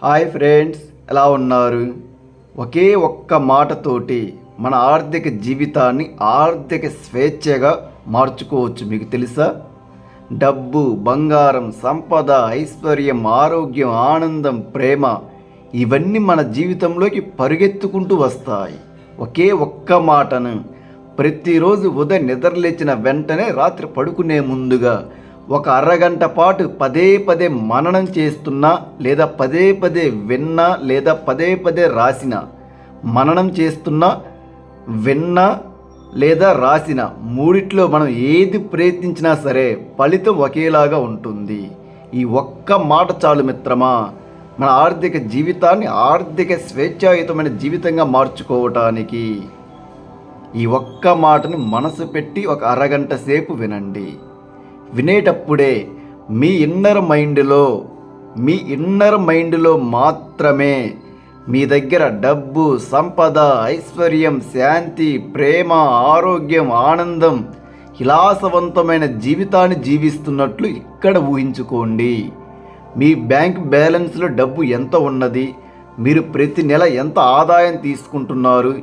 Hi friends, ఎలా ఉన్నారు? ఒకే ఒక్క మాటతోటి మన ఆర్థిక జీవితాన్ని ఆర్థిక స్వేచ్ఛగా మార్చుకోవచ్చు. మీకు తెలుసా? డబ్బు, బంగారం, సంపద, ఐశ్వర్యం, ఆరోగ్యం, ఆనందం, ప్రేమ ఇవన్నీ మన జీవితంలోకి పరుగెత్తుకుంటూ వస్తాయి. ఒకే ఒక్క మాటను ప్రతిరోజు ఉదయం నిద్రలేచిన వెంటనే రాత్రి పడుకునే ముందుగా ఒక అరగంట పాటు పదే పదే మననం చేస్తున్నా, లేదా పదే పదే విన్నా, లేదా పదే పదే రాసిన, మననం చేస్తున్నా, విన్నా లేదా రాసిన మూడిట్లో మనం ఏది ప్రయత్నించినా సరే ఫలితం ఒకేలాగా ఉంటుంది. ఈ ఒక్క మాట చాలు మిత్రమా, మన ఆర్థిక జీవితాన్ని ఆర్థిక స్వేచ్ఛాయుతమైన జీవితంగా మార్చుకోవటానికి. ఈ ఒక్క మాటను మనసు పెట్టి ఒక అరగంట సేపు వినండి. వినేటప్పుడే మీ ఇన్నర్ మైండ్లో మాత్రమే మీ దగ్గర డబ్బు, సంపద, ఐశ్వర్యం, శాంతి, ప్రేమ, ఆరోగ్యం, ఆనందం, విలాసవంతమైన జీవితాన్ని జీవిస్తున్నట్లు ఇక్కడ ఊహించుకోండి. మీ బ్యాంక్ బ్యాలెన్స్లో డబ్బు ఎంత ఉన్నది, మీరు ప్రతి నెల ఎంత ఆదాయం తీసుకుంటున్నారు,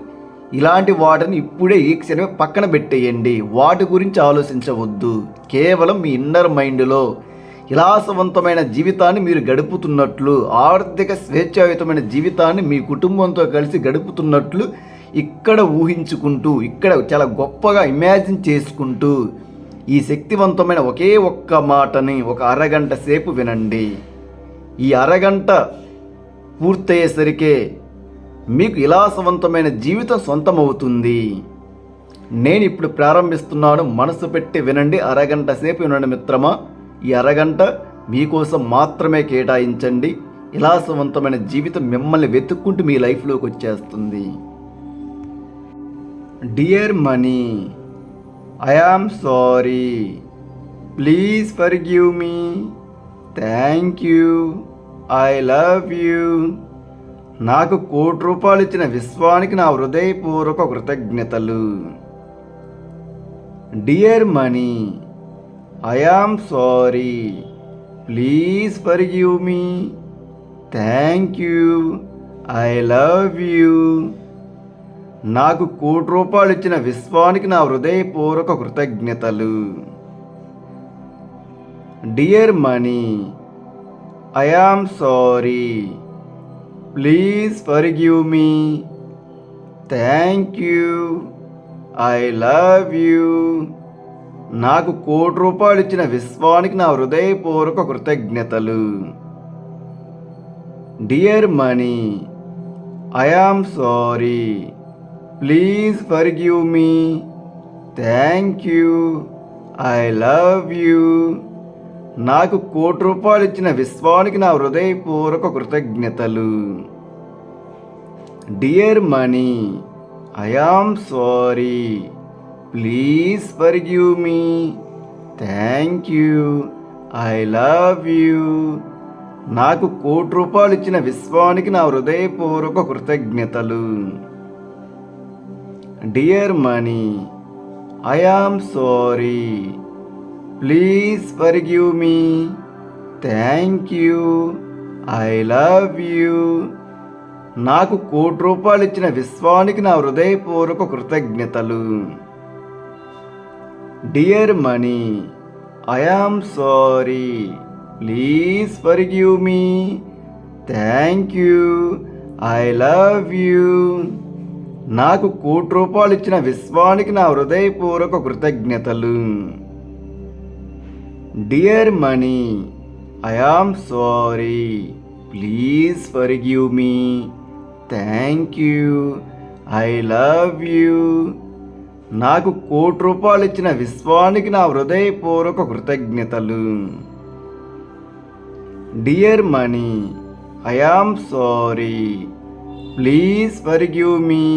ఇలాంటి వాటిని ఇప్పుడే ఈ క్షణమే పక్కన పెట్టేయండి. వాటి గురించి ఆలోచించవద్దు. కేవలం మీ ఇన్నర్ మైండ్లో విలాసవంతమైన జీవితాన్ని మీరు గడుపుతున్నట్లు, ఆర్థిక స్వేచ్ఛాయుతమైన జీవితాన్ని మీ కుటుంబంతో కలిసి గడుపుతున్నట్లు ఇక్కడ ఊహించుకుంటూ, ఇక్కడ చాలా గొప్పగా ఇమాజిన్ చేసుకుంటూ ఈ శక్తివంతమైన ఒకే ఒక్క మాటని ఒక అరగంట సేపు వినండి. ఈ అరగంట పూర్తయ్యేసరికే మీకు విలాసవంతమైన జీవితం సొంతమవుతుంది. నేను ఇప్పుడు ప్రారంభిస్తున్నాను. మనసు పెట్టి వినండి. అరగంట సేపు వినండి మిత్రమా. ఈ అరగంట మీకోసం మాత్రమే కేటాయించండి. విలాసవంతమైన జీవితం మిమ్మల్ని వెతుక్కుంటూ మీ లైఫ్లోకి వచ్చేస్తుంది. Dear money, I am sorry, please forgive me, thank you, I love you. నాకు ₹1,00,00,000 ఇచ్చిన విశ్వానికి నా హృదయపూర్వక కృతజ్ఞతలు. Dear money, I am sorry, please forgive me, thank you, I love you. నాకు ₹1,00,00,000 ఇచ్చిన విశ్వానికి నా హృదయపూర్వక కృతజ్ఞతలు. Dear money, I am sorry, please forgive me, thank you, I love you. నాకు ₹1,00,00,000 ఇచ్చిన విశ్వానికి నా హృదయపూర్వక కృతజ్ఞతలు. Dear money, I am sorry, please forgive me, thank you, I love you. నాకు ₹1,00,00,000 ఇచ్చిన విశ్వానికి నా హృదయపూర్వక కృతజ్ఞతలు. Dear money, I am sorry, please forgive me, thank you, I love you. నాకు ₹1,00,00,000 ఇచ్చిన విశ్వానికి నా హృదయపూర్వక కృతజ్ఞతలు. Dear money, I am sorry, please forgive me, thank you, I love you. నాకు ₹1,00,00,000 ఇచ్చిన విశ్వానికి నా హృదయపూర్వక కృతజ్ఞతలు. Dear money, I am sorry, please forgive me, thank you, I love you. నాకు ₹1,00,00,000 ఇచ్చిన విశ్వానికి నా హృదయపూర్వక కృతజ్ఞతలు. Dear money, I am sorry, please forgive me, thank you, I love you. నాకు ₹1,00,00,000 ఇచ్చిన విశ్వానికి నా హృదయపూర్వక కృతజ్ఞతలు. Dear money, I am sorry, please forgive me,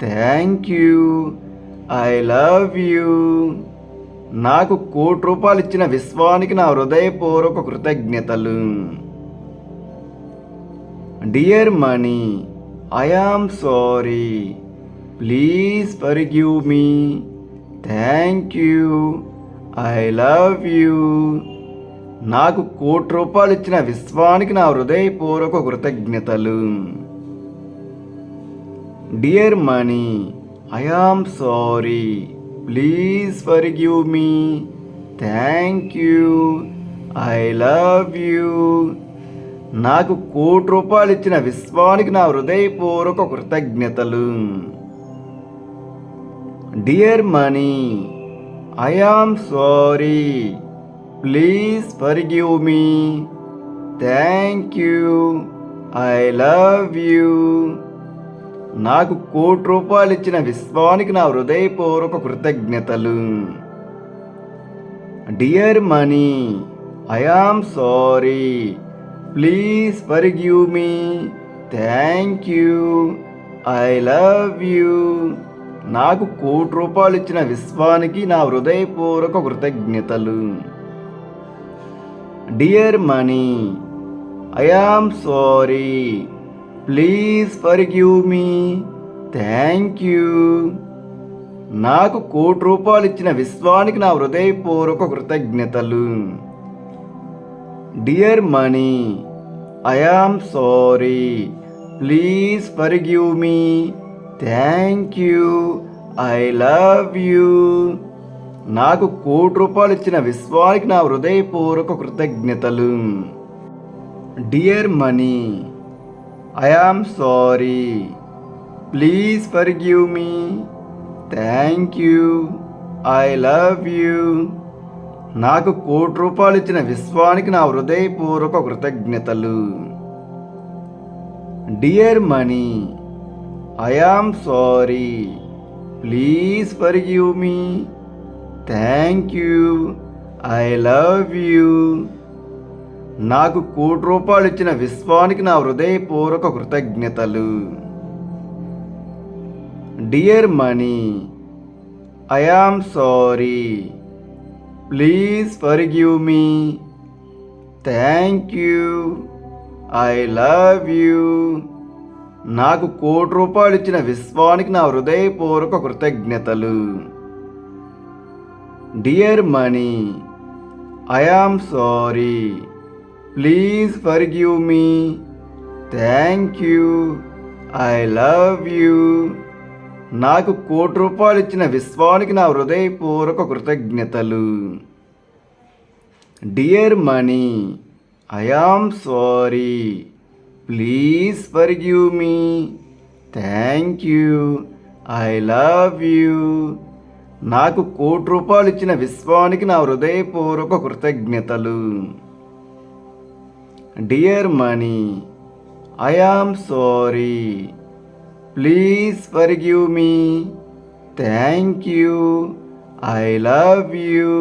thank you, I love you. నాకు ₹1,00,00,000 ఇచ్చిన విశ్వానికి నా హృదయపూర్వక కృతజ్ఞతలు. Dear money, I am sorry, please forgive me, thank you, I love you. నాకు ₹1,00,00,000 ఇచ్చిన విశ్వానికి నా హృదయపూర్వక కృతజ్ఞతలు. Dear money, I am sorry, please forgive me, thank you, I love you. నాకు ₹1,00,00,000 ఇచ్చిన విశ్వానికి నా హృదయపూర్వక కృతజ్ఞతలు. Dear money, I am sorry, please forgive me, thank you, I love you. నాకు ₹1,00,00,000 ఇచ్చిన విశ్వానికి నా హృదయపూర్వక కృతజ్ఞతలు. Dear money, I am sorry, please forgive me, thank you, I love you. నాకు ₹1,00,00,000 ఇచ్చిన విశ్వానికి నా హృదయపూర్వక కృతజ్ఞతలు. Dear money, I am sorry, please forgive me, thank you. నాకు ₹1,00,00,000 ఇచ్చిన విశ్వానికి నా హృదయపూర్వక కృతజ్ఞతలు. Dear money, I am sorry, please forgive me, thank you, I love you. నాకు ₹1,00,00,000 ఇచ్చిన విశ్వానికి నా హృదయపూర్వక కృతజ్ఞతలు. Dear money, I am sorry, please forgive me, thank you, I love you. నాకు ₹1,00,00,000 ఇచ్చిన విశ్వానికి నా హృదయపూర్వక కృతజ్ఞతలు. Dear money, I am sorry, please forgive me, thank you, I love you. నాకు ₹1,00,00,000 ఇచ్చిన విశ్వానికి నా హృదయపూర్వక కృతజ్ఞతలు. Dear money, I am sorry, please forgive me, thank you, I love you. నాకు ₹1,00,00,000 ఇచ్చిన విశ్వానికి నా హృదయపూర్వక కృతజ్ఞతలు. Dear money, I am sorry, please forgive me, thank you, I love you. నాకు ₹1,00,00,000 ఇచ్చిన విశ్వానికి నా హృదయపూర్వక కృతజ్ఞతలు. Dear money, I am sorry, please forgive me, thank you, I love you. నాకు ₹1,00,00,000 ఇచ్చిన విశ్వానికి నా హృదయపూర్వక కృతజ్ఞతలు. Dear money, I am sorry, please forgive me, thank you, I love you.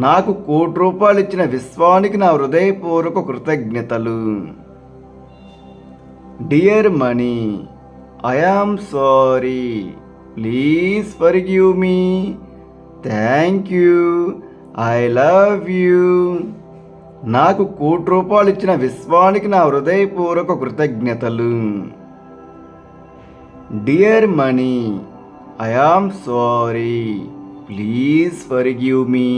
నాకు ₹1,00,00,000 ఇచ్చిన విశ్వానికి నా హృదయపూర్వక కృతజ్ఞతలు. Dear money, I am sorry, please forgive me, thank you, I love you. నాకు ₹1,00,00,000 ఇచ్చిన విశ్వానికి నా హృదయపూర్వక కృతజ్ఞతలు. Dear money, I am sorry, please forgive me,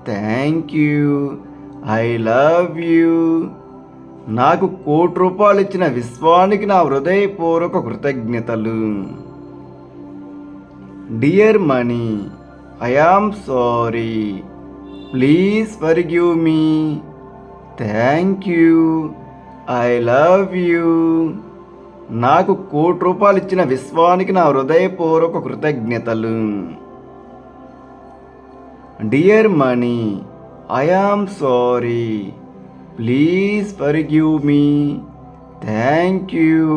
thank you, I love you. నాకు ₹1,00,00,000 ఇచ్చిన విశ్వానికి నా హృదయపూర్వక కృతజ్ఞతలు. Dear money, I am sorry, please forgive me, thank you, I love you. నాకు ₹1,00,00,000 ఇచ్చిన విశ్వానికి నా హృదయపూర్వక కృతజ్ఞతలు. Dear money, I am sorry, please forgive me, thank you,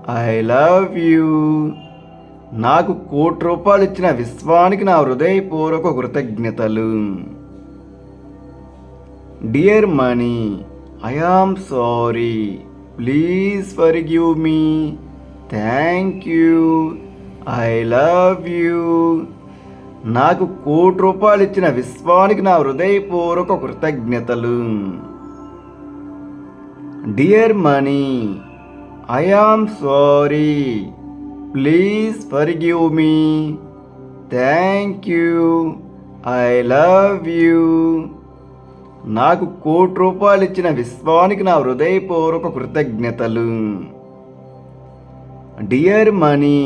I love you. నాకు ₹1,00,00,000 ఇచ్చిన విశ్వానికి నా హృదయపూర్వక కృతజ్ఞతలు. Dear money, I am sorry, please forgive me, thank you, I love you. నాకు ₹1,00,00,000 ఇచ్చిన విశ్వానికి నా హృదయపూర్వక కృతజ్ఞతలు. Dear money, I am sorry, please forgive me, thank you, I love you. నాకు ₹1,00,00,000 ఇచ్చిన విశ్వానికి నా హృదయపూర్వక కృతజ్ఞతలు. Dear money,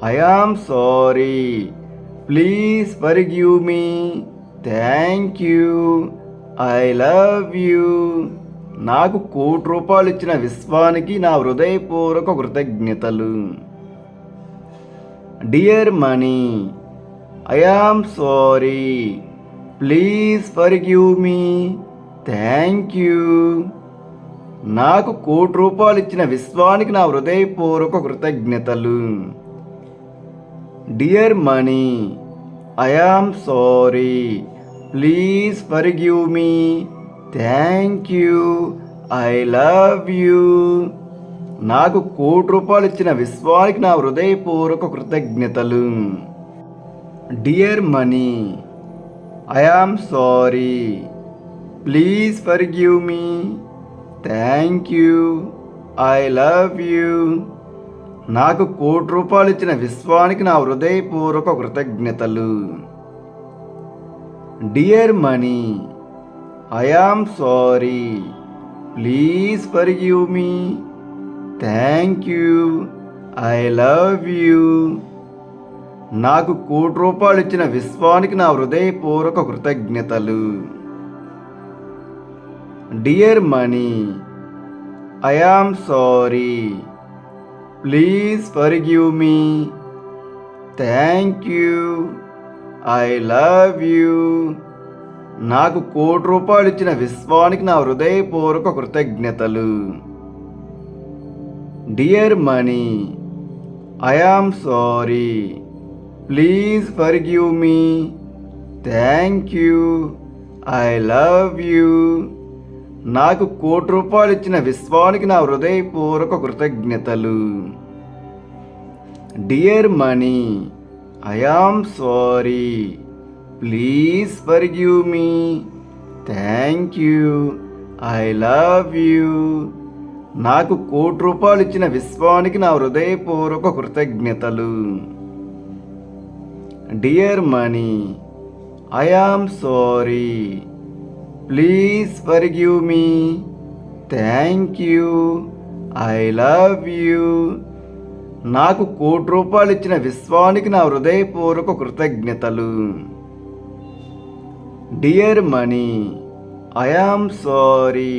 I am sorry, please forgive me, thank you, I love you. నాకు ₹1,00,00,000 ఇచ్చిన విశ్వానికి నా హృదయపూర్వక కృతజ్ఞతలు. Dear money, I am sorry, please forgive me, thank you. నాకు ₹1,00,00,000 ఇచ్చిన విశ్వానికి నా హృదయపూర్వక కృతజ్ఞతలు. Dear money, I am sorry, please forgive me, thank you, I love you. నాకు ₹1,00,00,000 ఇచ్చిన విశ్వానికి నా హృదయపూర్వక కృతజ్ఞతలు. Dear money, I am sorry, please forgive me, thank you, I love you. నాకు ₹1,00,00,000 ఇచ్చిన విశ్వానికి నా హృదయపూర్వక కృతజ్ఞతలు. Dear money, I am sorry, please forgive me, thank you, I love you. నాకు ₹1,00,00,000 ఇచ్చిన విశ్వానికి నా హృదయపూర్వక కృతజ్ఞతలు. Dear money, I am sorry, please forgive me, thank you, I love you. నాకు ₹1,00,00,000 ఇచ్చిన విశ్వానికి నా హృదయపూర్వక కృతజ్ఞతలు. Dear money, I am sorry, please forgive me, thank you, I love you. నాకు ₹1,00,00,000 ఇచ్చిన విశ్వానికి నా హృదయపూర్వక కృతజ్ఞతలు. Dear money, I am sorry, please forgive me, thank you, I love you. నాకు ₹1,00,00,000 ఇచ్చిన విశ్వానికి నా హృదయపూర్వక కృతజ్ఞతలు. Dear money, I am sorry, please forgive me, thank you, I love you. నాకు ₹1,00,00,000 ఇచ్చిన విశ్వానికి నా హృదయపూర్వక కృతజ్ఞతలు. Dear money, I am sorry,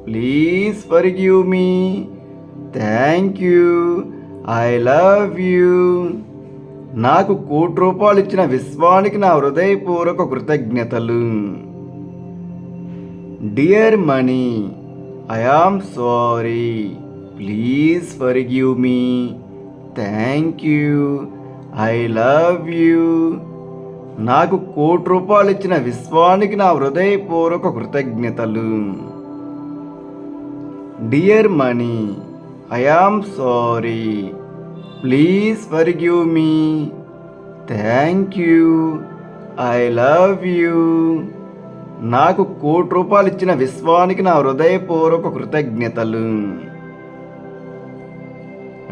please forgive me, thank you, I love you. నాకు ₹1,00,00,000 ఇచ్చిన విశ్వానికి నా హృదయపూర్వక కృతజ్ఞతలు. Dear money, I am sorry, please forgive me, thank you, I love you. నాకు ₹1,00,00,000 ఇచ్చిన విశ్వానికి నా హృదయపూర్వక కృతజ్ఞతలు. Dear money, I am sorry, please forgive me, thank you, I love you. నాకు ₹1,00,00,000 ఇచ్చిన విశ్వానికి నా హృదయపూర్వక కృతజ్ఞతలు.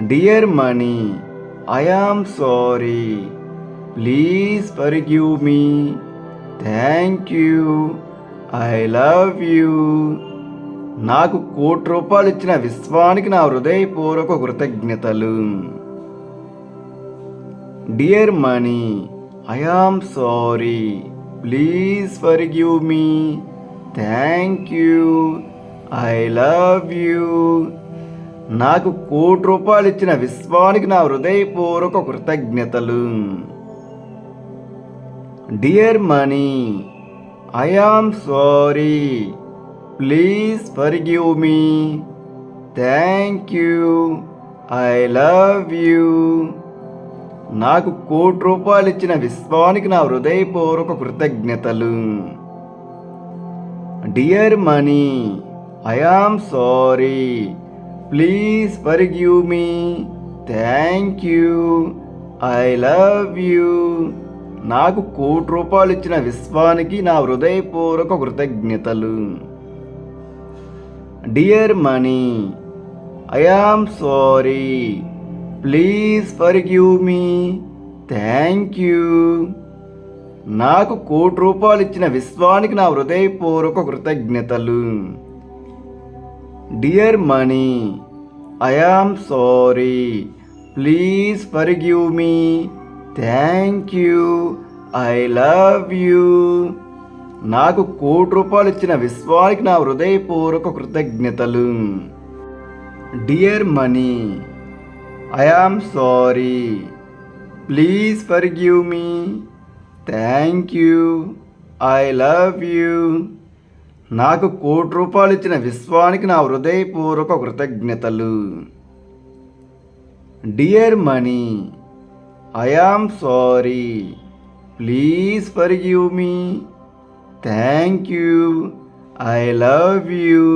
Dear money, I am sorry, please forgive me, thank you, I love you. నాకు ₹1,00,00,000 ఇచ్చిన విశ్వానికి నా హృదయపూర్వక కృతజ్ఞతలు. Dear money, I am sorry, please forgive me, thank you, I love you. నాకు ₹1,00,00,000 ఇచ్చిన విశ్వానికి నా హృదయపూర్వక కృతజ్ఞతలు. Dear money, I am sorry, please forgive me, thank you, I love you. నాకు ₹1,00,00,000 ఇచ్చిన విశ్వానికి నా హృదయపూర్వక కృతజ్ఞతలు. Dear money, I am sorry, please forgive me, thank you, I love you. నాకు ₹1,00,00,000 ఇచ్చిన విశ్వానికి నా హృదయపూర్వక కృతజ్ఞతలు. Dear money, I am sorry, please forgive me, thank you. నాకు ₹1,00,00,000 ఇచ్చిన విశ్వానికి నా హృదయపూర్వక కృతజ్ఞతలు. Dear money, I am sorry, please forgive me, thank you, I love you. నాకు ₹1,00,00,000 ఇచ్చిన విశ్వానికి నా హృదయపూర్వక కృతజ్ఞతలు. Dear money, I am sorry, please forgive me, thank you, I love you. నాకు ₹1,00,00,000 ఇచ్చిన విశ్వానికి నా హృదయపూర్వక కృతజ్ఞతలు. Dear money, I am sorry, please forgive me, thank you, I love you.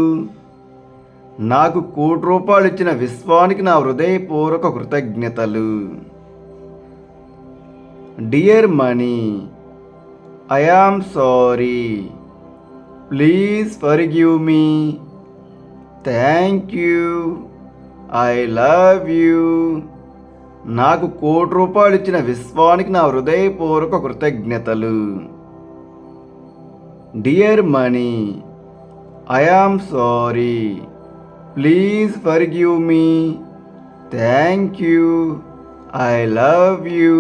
నాకు ₹1,00,00,000 ఇచ్చిన విశ్వానికి నా హృదయపూర్వక కృతజ్ఞతలు. Dear money, I am sorry, please forgive me, thank you, I love you. నాకు ₹1,00,00,000 ఇచ్చిన విశ్వానికి నా హృదయపూర్వక కృతజ్ఞతలు. Dear money, I am sorry, please forgive me, thank you, I love you.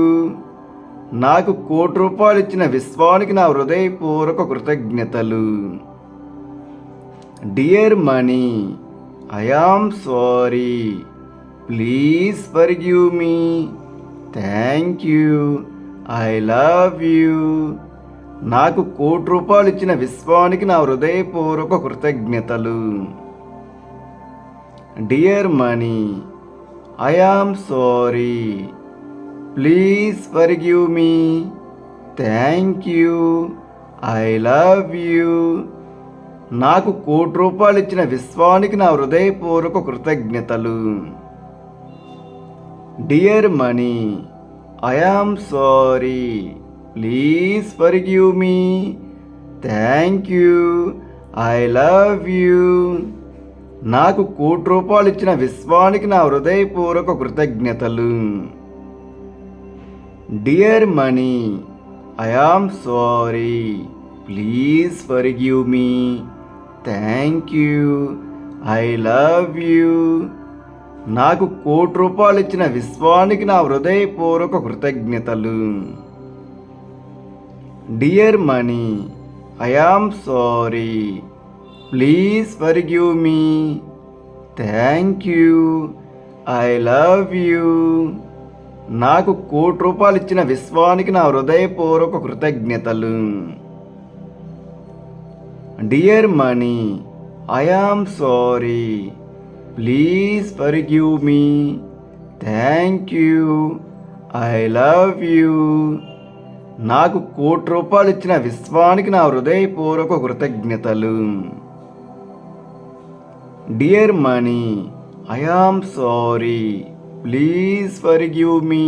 నాకు ₹1,00,00,000 ఇచ్చిన విశ్వానికి నా హృదయపూర్వక కృతజ్ఞతలు. Dear money, I am sorry, please forgive me, thank you, I love you. నాకు ₹1,00,00,000 ఇచ్చిన విశ్వానికి నా హృదయపూర్వక కృతజ్ఞతలు. Dear money, I am sorry, please forgive me, thank you, I love you. నాకు ₹1,00,00,000 ఇచ్చిన విశ్వానికి నా హృదయపూర్వక కృతజ్ఞతలు. Dear money, I am sorry, please forgive me, thank you, I love you. నాకు ₹1,00,00,000 ఇచ్చిన విశ్వానికి నా హృదయపూర్వక కృతజ్ఞతలు. Dear money, I am sorry, please forgive me, thank you, I love you. నాకు ₹1,00,00,000 ఇచ్చిన విశ్వానికి నా హృదయపూర్వక కృతజ్ఞతలు. Dear money, I am sorry, please forgive me, thank you, I love you. నాకు ₹1,00,00,000 ఇచ్చిన విశ్వానికి నా హృదయపూర్వక కృతజ్ఞతలు. Dear money, I am sorry, please forgive me, thank you, I love you. నాకు ₹1,00,00,000 ఇచ్చిన విశ్వానికి నా హృదయపూర్వక కృతజ్ఞతలు. Dear money, I am sorry, please forgive me,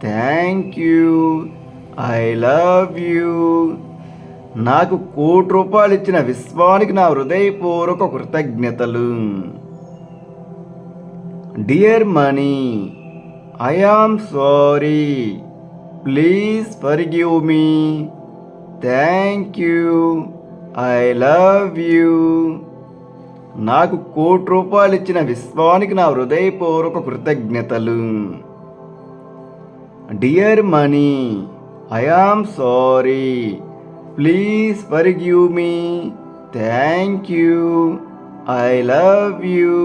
thank you, I love you. నాకు ₹1,00,00,000 ఇచ్చిన విశ్వానికి నా హృదయపూర్వక కృతజ్ఞతలు. Dear money, I am sorry, please forgive me, thank you, I love you. నాకు ₹1,00,00,000 ఇచ్చిన విశ్వానికి నా హృదయపూర్వక కృతజ్ఞతలు. Dear money, I am sorry, please forgive me, thank you, I love you.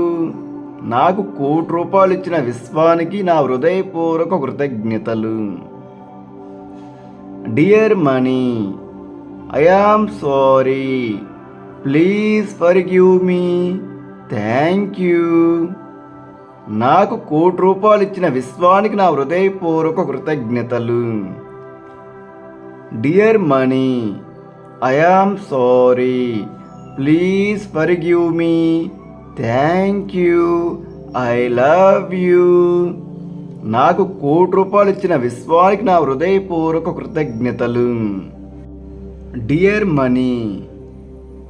నాకు ₹1,00,00,000 ఇచ్చిన విశ్వానికి నా హృదయపూర్వక కృతజ్ఞతలు. Dear money, I am sorry, please forgive me, thank you. నాకు ₹1,00,00,000 ఇచ్చిన విశ్వానికి నా హృదయపూర్వక కృతజ్ఞతలు. Dear money, I am sorry, please forgive me, thank you, I love you. నాకు ₹1,00,00,000 ఇచ్చిన విశ్వానికి నా హృదయపూర్వక కృతజ్ఞతలు. Dear money,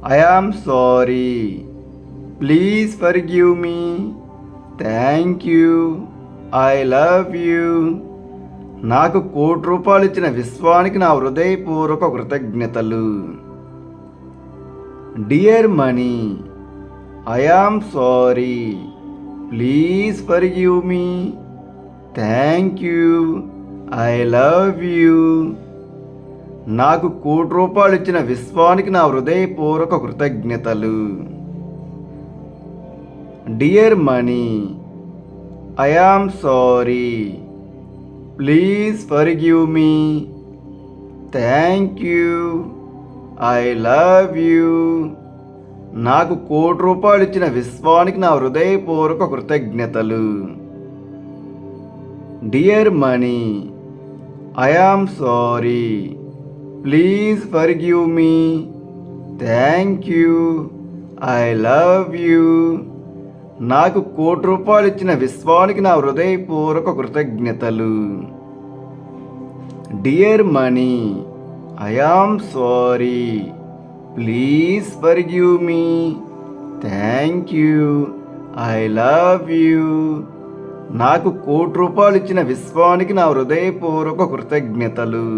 I am sorry, please forgive me, thank you, I love you. నాకు ₹1,00,00,000 ఇచ్చిన విశ్వానికి నా హృదయపూర్వక కృతజ్ఞతలు. Dear money, I am sorry, please forgive me, thank you, I love you. నాకు ₹1,00,00,000 ఇచ్చిన విశ్వానికి నా హృదయపూర్వక కృతజ్ఞతలు. Dear money, I am sorry, please forgive me, thank you, I love you. నాకు ₹1,00,00,000 ఇచ్చిన విశ్వానికి నా హృదయపూర్వక కృతజ్ఞతలు. Dear money, I am sorry, please forgive me, thank you, I love you. నాకు ₹1,00,00,000 ఇచ్చిన విశ్వానికి నా హృదయపూర్వక కృతజ్ఞతలు. Dear money, I am sorry, please forgive me, thank you, I love you. నాకు ₹1,00,00,000 ఇచ్చిన విశ్వానికి నా హృదయపూర్వక కృతజ్ఞతలు.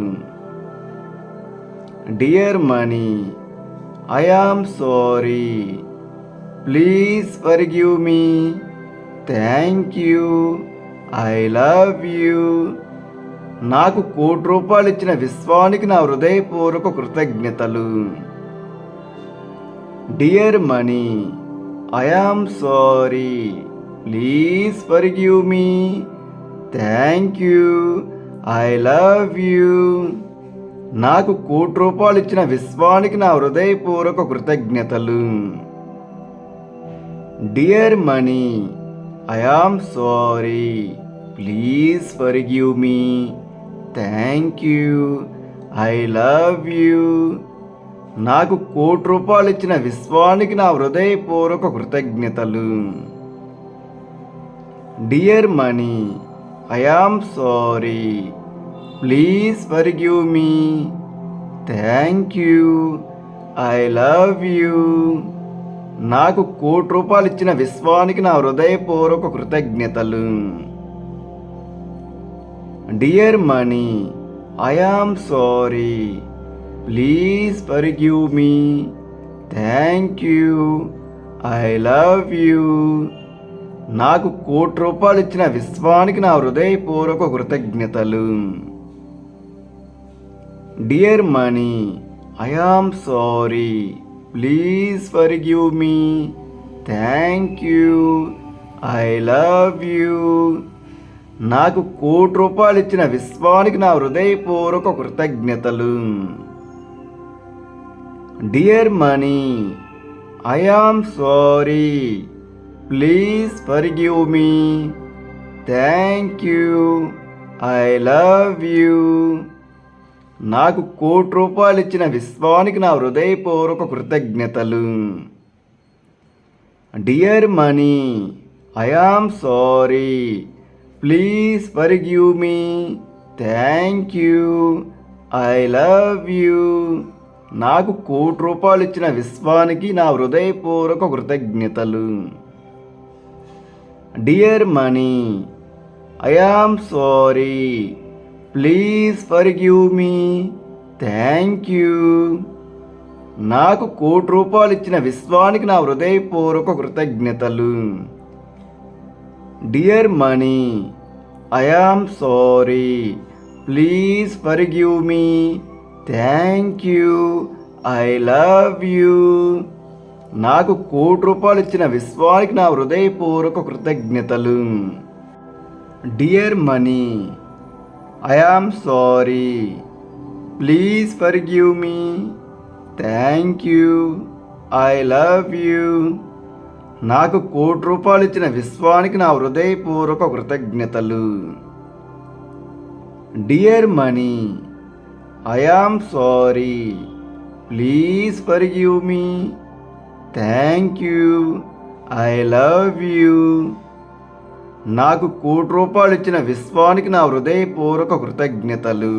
Dear money, I am sorry, please forgive me, thank you, I love you. నాకు ₹1,00,00,000 ఇచ్చిన విశ్వానికి నా హృదయపూర్వక కృతజ్ఞతలు. Dear money, I am sorry, please forgive me, thank you, I love you. నాకు ₹1,00,00,000 ఇచ్చిన విశ్వానికి నా హృదయపూర్వక కృతజ్ఞతలు. Dear money, I am sorry, please forgive me, thank you, I love you. నాకు ₹1,00,00,000 ఇచ్చిన విశ్వానికి నా హృదయపూర్వక కృతజ్ఞతలు. Dear money, I am sorry, please forgive me, thank you, I love you. నాకు ₹1,00,00,000 ఇచ్చిన విశ్వానికి నా హృదయపూర్వక కృతజ్ఞతలు. Dear money, I am sorry, please forgive me, thank you, I love you. నాకు ₹1,00,00,000 ఇచ్చిన విశ్వానికి నా హృదయపూర్వక కృతజ్ఞతలు. Dear money, I am sorry, please forgive me, thank you, I love you. నాకు ₹1,00,00,000 ఇచ్చిన విశ్వానికి నా హృదయపూర్వక కృతజ్ఞతలు. Dear money, I am sorry, please forgive me, thank you, I love you. నాకు ₹1,00,00,000 ఇచ్చిన విశ్వానికి నా హృదయపూర్వక కృతజ్ఞతలు. Dear money, I am sorry, please forgive me, thank you, I love you. నాకు ₹1,00,00,000 ఇచ్చిన విశ్వానికి నా హృదయపూర్వక కృతజ్ఞతలు. Dear money, I am sorry, please forgive me, thank you. నాకు ₹1,00,00,000 ఇచ్చిన విశ్వానికి నా హృదయపూర్వక కృతజ్ఞతలు. Dear money, I am sorry, please forgive me, thank you, I love you. నాకు ₹1,00,00,000 ఇచ్చిన విశ్వానికి నా హృదయపూర్వక కృతజ్ఞతలు. Dear money, I am sorry, please forgive me, thank you, I love you. నాకు ₹1,00,00,000 ఇచ్చిన విశ్వానికి నా హృదయపూర్వక కృతజ్ఞతలు. Dear money, I am sorry, please forgive me, thank you, I love you. నాకు ₹1,00,00,000 ఇచ్చిన విశ్వానికి నా హృదయపూర్వక కృతజ్ఞతలు.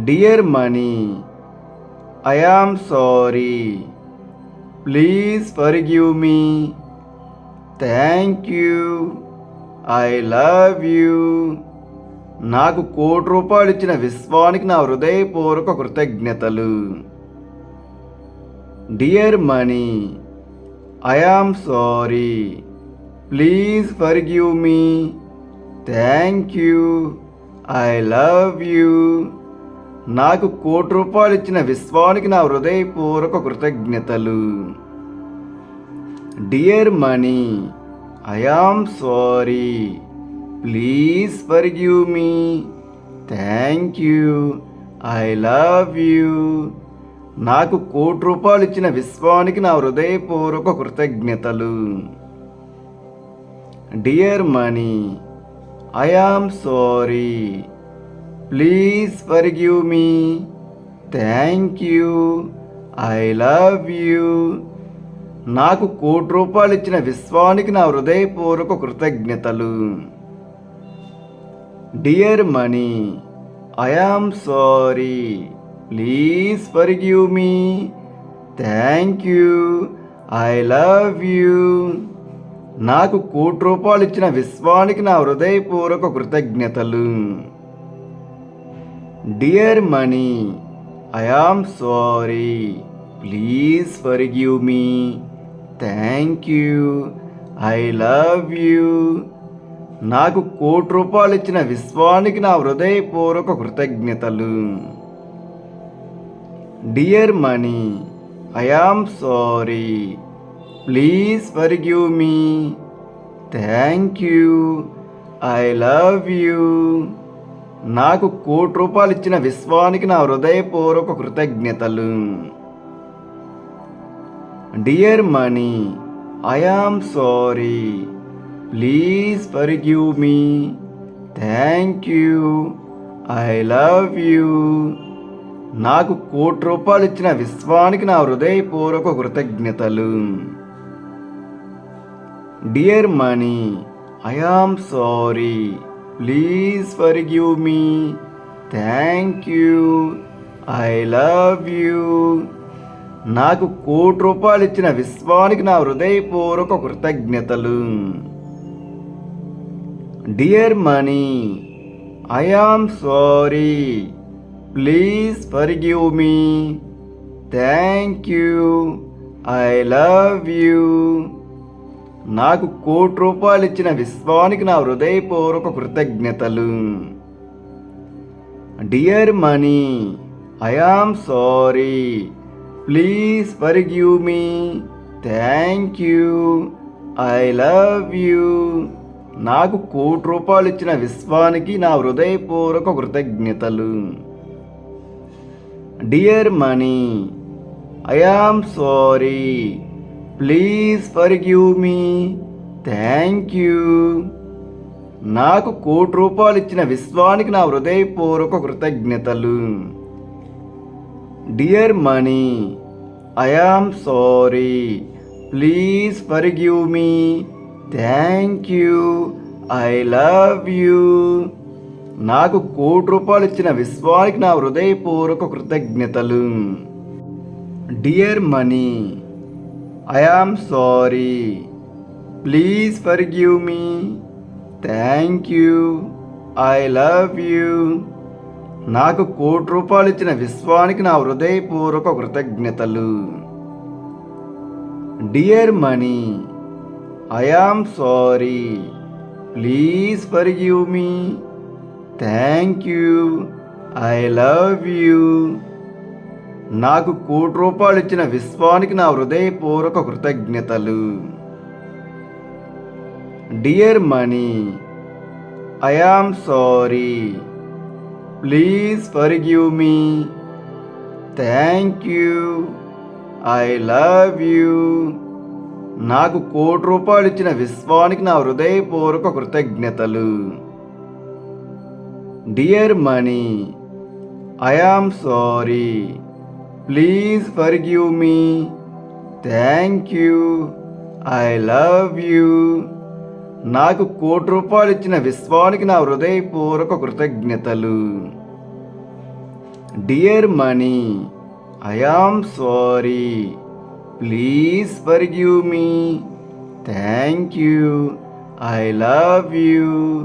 Dear money, I am sorry, please forgive me, thank you, I love you. నాకు ₹1,00,00,000 ఇచ్చిన విశ్వానికి నా హృదయపూర్వక కృతజ్ఞతలు. Dear money, I am sorry. Please forgive me. Thank you. I love you. నాకు ₹1,00,00,000 ఇచ్చిన విశ్వానికి నా హృదయపూర్వక కృతజ్ఞతలు. Dear money, I am sorry. Please forgive me. Thank you. I love you. నాకు ₹1,00,00,000 ఇచ్చిన విశ్వానికి నా హృదయపూర్వక కృతజ్ఞతలు. Dear money, I am sorry. Please forgive me. Thank you. I love you. నాకు ₹1,00,00,000 ఇచ్చిన విశ్వానికి నా హృదయపూర్వక కృతజ్ఞతలు. Dear money, I am sorry. Please forgive me. Thank you. I love you. నాకు ₹1,00,00,000 ఇచ్చిన విశ్వానికి నా హృదయపూర్వక కృతజ్ఞతలు. Dear money, I am sorry. Please forgive me. Thank you. I love you. నాకు ₹1,00,00,000 ఇచ్చిన విశ్వానికి నా హృదయపూర్వక కృతజ్ఞతలు. Dear money, I am sorry. Please forgive me. Thank you. I love you. నాకు ₹1,00,00,000 ఇచ్చిన విశ్వానికి నా హృదయపూర్వక కృతజ్ఞతలు. Dear money, I am sorry. Please forgive me. Thank you. I love you. నాకు ₹1,00,00,000 ఇచ్చిన విశ్వానికి నా హృదయపూర్వక కృతజ్ఞతలు. Dear money, I am sorry. Please forgive me. Thank you. I love you. నాకు ₹1,00,00,000 ఇచ్చిన విశ్వానికి నా హృదయపూర్వక కృతజ్ఞతలు. Dear money, I am sorry. Please forgive me. Thank you. I love you. నాకు ₹1,00,00,000 ఇచ్చిన విశ్వానికి నా హృదయపూర్వక కృతజ్ఞతలు. Dear money, I am sorry. Please forgive me. Thank you. I love you. నాకు ₹1,00,00,000 ఇచ్చిన విశ్వానికి నా హృదయపూర్వక కృతజ్ఞతలు. Dear money, I am sorry. Please forgive me. Thank you. నాకు ₹1,00,00,000 ఇచ్చిన విశ్వానికి నా హృదయపూర్వక కృతజ్ఞతలు. Dear money, I am sorry. Please forgive me. Thank you. I love you. నాకు ₹1,00,00,000 ఇచ్చిన విశ్వానికి నా హృదయపూర్వక కృతజ్ఞతలు. Dear money, I am sorry. Please forgive me. Thank you. I love you. నాకు ₹1,00,00,000 ఇచ్చిన విశ్వానికి నా హృదయపూర్వక కృతజ్ఞతలు. Dear money, I am sorry. Please forgive me. Thank you. I love you. నాకు ₹1,00,00,000 ఇచ్చిన విశ్వానికి నా హృదయపూర్వక కృతజ్ఞతలు. Dear money, I am sorry. Please forgive me. Thank you. I love you. నాకు ₹1,00,00,000 ఇచ్చిన విశ్వానికి నా హృదయపూర్వక కృతజ్ఞతలు. Dear money, I am sorry. Please forgive me. Thank you. I love you. నాకు ₹1,00,00,000 ఇచ్చిన విశ్వానికి నా హృదయపూర్వక కృతజ్ఞతలు. Dear money, I am sorry. Please forgive me. Thank you. I love you.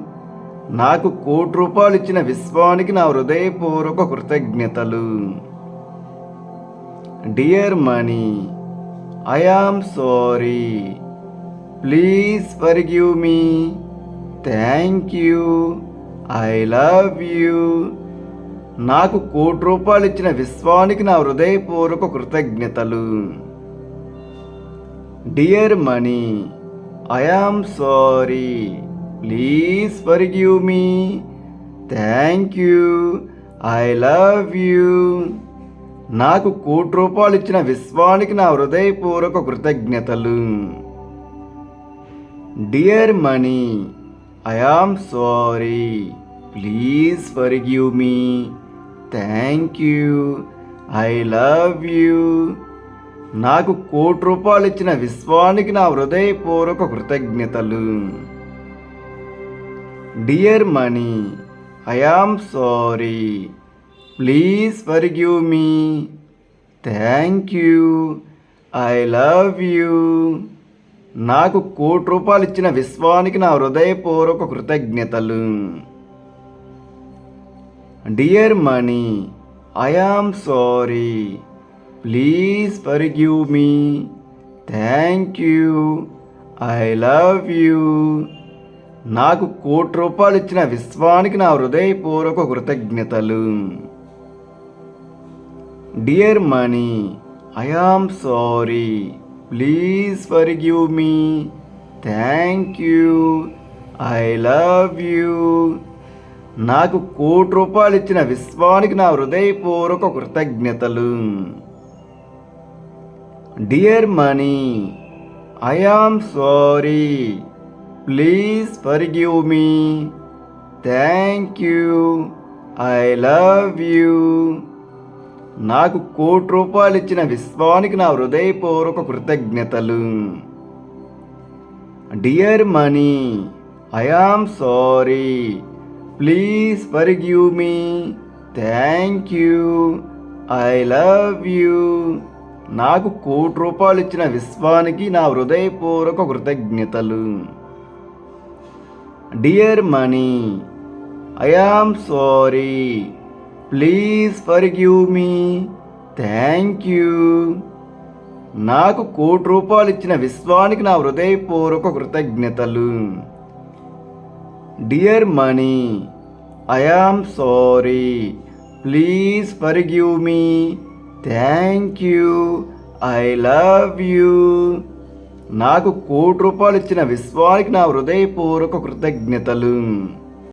నాకు ₹1,00,00,000 ఇచ్చిన విశ్వానికి నా హృదయపూర్వక కృతజ్ఞతలు. Dear money, I am sorry. Please forgive me. Thank you. I love you. నాకు ₹1,00,00,000 ఇచ్చిన విశ్వానికి నా హృదయపూర్వక కృతజ్ఞతలు. Dear money, I am sorry. Please forgive me. Thank you. I love you. నాకు ₹1,00,00,000 ఇచ్చిన విశ్వానికి నా హృదయపూర్వక కృతజ్ఞతలు. Dear money, I am sorry. Please forgive me. Thank you. I love you. నాకు ₹1,00,00,000 ఇచ్చిన విశ్వానికి నా హృదయపూర్వక కృతజ్ఞతలు. Dear money, I am sorry. Please forgive me. Thank you. I love you. నాకు ₹1,00,00,000 ఇచ్చిన విశ్వానికి నా హృదయపూర్వక కృతజ్ఞతలు. Dear money, I am sorry. Please forgive me. Thank you. I love you. నాకు ₹1,00,00,000 ఇచ్చిన విశ్వానికి నా హృదయపూర్వక కృతజ్ఞతలు. Dear money, I am sorry. Please forgive me. Thank you. I love you. నాకు ₹1,00,00,000 ఇచ్చిన విశ్వానికి నా హృదయపూర్వక కృతజ్ఞతలు. Dear money, I am sorry. Please forgive me. Thank you. I love you. నాకు ₹1,00,00,000 ఇచ్చిన విశ్వానికి నా హృదయపూర్వక కృతజ్ఞతలు. Dear money, I am sorry. Please forgive me. Thank you. I love you. నాకు ₹1,00,00,000 ఇచ్చిన విశ్వానికి నా హృదయపూర్వక కృతజ్ఞతలు. Dear money, I am sorry. Please forgive me. Thank you. నాకు ₹1,00,00,000 ఇచ్చిన విశ్వానికి నా హృదయపూర్వక కృతజ్ఞతలు. Dear money, I am sorry. Please forgive me. Thank you. I love you. నాకు ₹1,00,00,000 ఇచ్చిన విశ్వానికి నా హృదయపూర్వక కృతజ్ఞతలు.